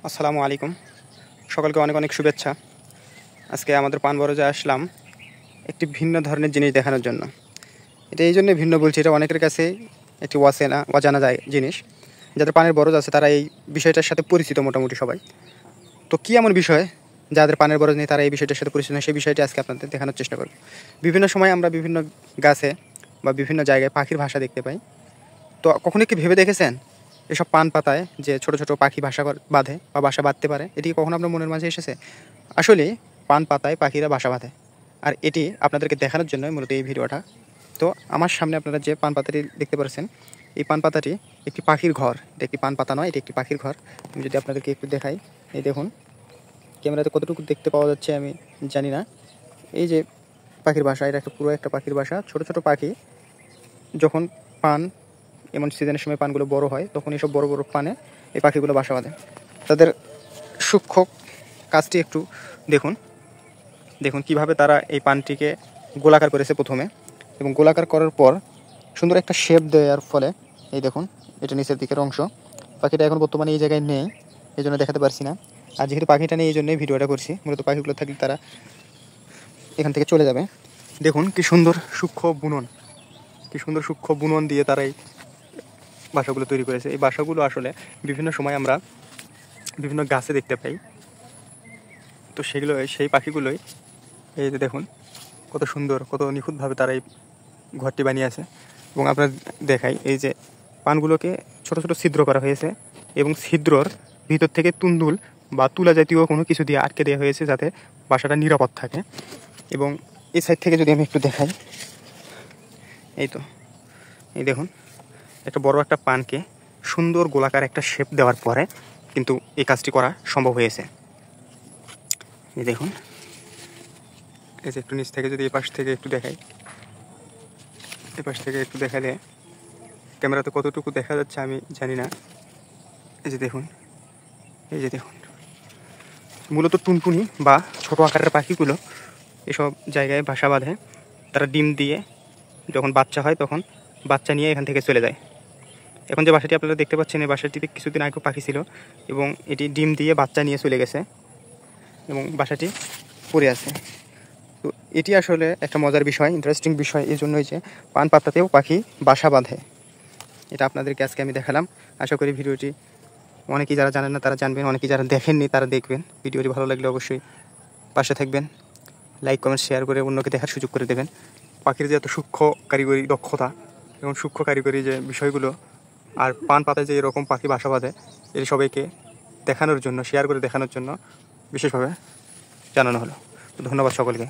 আসসালামু আলাইকুম। সকলকে অনেক অনেক শুভেচ্ছা। আজকে আমাদের পানবরজে আসলাম একটি ভিন্ন ধরনের জিনিস দেখানোর জন্য। এটা এই জন্যই ভিন্ন বলছি, এটা অনেকের কাছে একটি অজানা যায় জিনিস। যাদের পানের বরজ আছে তারা এই বিষয়টার সাথে পরিচিত মোটামুটি সবাই। তো কী এমন বিষয় যাদের পানের বরজ নেই তারা এই বিষয়টার সাথে পরিচিত নয়, সেই বিষয়টি আজকে আপনাদের দেখানোর চেষ্টা করব। বিভিন্ন সময় আমরা বিভিন্ন গাছে বা বিভিন্ন জায়গায় পাখির ভাষা দেখতে পাই। তো কখনো কি ভেবে দেখেছেন এসব পান পাতায় যে ছোট ছোট পাখি বাঁধে বা বাসা বাঁধতে পারে? এটি কখনো আপনার মনের মাঝে এসেছে? আসলে পান পাতায় পাখিরা বাসা বাঁধে, আর এটি আপনাদেরকে দেখানোর জন্য মূলত এই ভিডিওটা। তো আমার সামনে আপনারা যে পান পাতাটি দেখতে পাচ্ছেন, এই পান পাতাটি একটি পাখির ঘর। এটা একটি পান পাতা নয়, এটি একটি পাখির ঘর। আমি যদি আপনাদেরকে একটু দেখাই, এই দেখুন ক্যামেরাতে কতটুকু দেখতে পাওয়া যাচ্ছে আমি জানি না। এই যে পাখির বাসা, এটা পুরো একটা পাখির বাসা। ছোট ছোট পাখি যখন পান এমন সিজনের সময় পানগুলো বড় হয় তখন এইসব বড় বড় পানে এই পাখিগুলো বাসা বাঁধে। তাদের সূক্ষ্ম কাজটি একটু দেখুন দেখুন কীভাবে তারা এই পানটিকে গোলাকার করেছে প্রথমে, এবং গোলাকার করার পর সুন্দর একটা শেপ দেওয়ার ফলে এই দেখুন এটা নিচের দিকের অংশ। পাখিটা এখন বর্তমানে এই জায়গায় নেই, এই জন্য দেখাতে পারছি না। আর যেহেতু পাখিটা নেই এই জন্যই ভিডিওটা করছি। মূলত পাখিগুলো থাকলে তারা এখান থেকে চলে যাবে। দেখুন কি সুন্দর সূক্ষ্ম বুনন দিয়ে তারা এই বাসাগুলো তৈরি করেছে। এই বাসাগুলো আসলে বিভিন্ন সময় আমরা বিভিন্ন গাছে দেখতে পাই। তো সেই পাখিগুলোই এই যে দেখুন কত সুন্দর, কত নিখুঁতভাবে তারা এই ঘরটি বানিয়েছে। এবং আপনার দেখাই, এই যে পানগুলোকে ছোট ছোট ছিদ্র করা হয়েছে এবং ছিদ্রর ভিতর থেকে তুন্দুল বা তুলা জাতীয় কোনো কিছু দিয়ে আটকে দেওয়া হয়েছে যাতে বাসাটা নিরাপদ থাকে। এবং এই সাইড থেকে যদি আমি একটু দেখাই, এই দেখুন একটা বড় একটা পানকে সুন্দর গোলাকার একটা শেপ দেওয়ার পরে কিন্তু এই কাজটি করা সম্ভব হয়েছে। এই দেখুন, এই যে একটু নিচ থেকে যদি এই পাশ থেকে একটু দেখালে ক্যামেরাতে কতটুকু দেখা যাচ্ছে আমি জানি না। এই যে দেখুন মূলত টুনটুনি বা ছোট আকারের পাখিগুলো এসব জায়গায় বাসা বাঁধে। তারা ডিম দিয়ে যখন বাচ্চা হয় তখন বাচ্চা নিয়ে এখান থেকে চলে যায়। এখন যে বাসাটি আপনারা দেখতে পাচ্ছেন, এই বাসাটিতে কিছুদিন আগেও পাখি ছিল এবং এটি ডিম দিয়ে বাচ্চা নিয়ে চলে গেছে এবং বাসাটি পড়ে আছে। তো এটি আসলে একটা মজার বিষয়, ইন্টারেস্টিং বিষয়। এই জন্যই যে পান পাতাতেও পাখি বাসা বাঁধে, এটা আপনাদেরকে আজকে আমি দেখালাম। আশা করি ভিডিওটি অনেকেই যারা জানেন না তারা জানবেন, অনেকেই যারা দেখেননি তারা দেখবেন। ভিডিওটি ভালো লাগলে অবশ্যই পাশে থাকবেন, লাইক কমেন্ট শেয়ার করে অন্যকে দেখার সুযোগ করে দেবেন। পাখির যে এত সূক্ষ্ম কারিগরি দক্ষতা এবং সূক্ষ্ম কারিগরি যে বিষয়গুলো, আর পান পাতায় যে এরকম পাখি বাসা বাঁধে, এটি সবাইকে দেখানোর জন্য, শেয়ার করে দেখানোর জন্য বিশেষভাবে জানানো হলো। ধন্যবাদ সকলকে।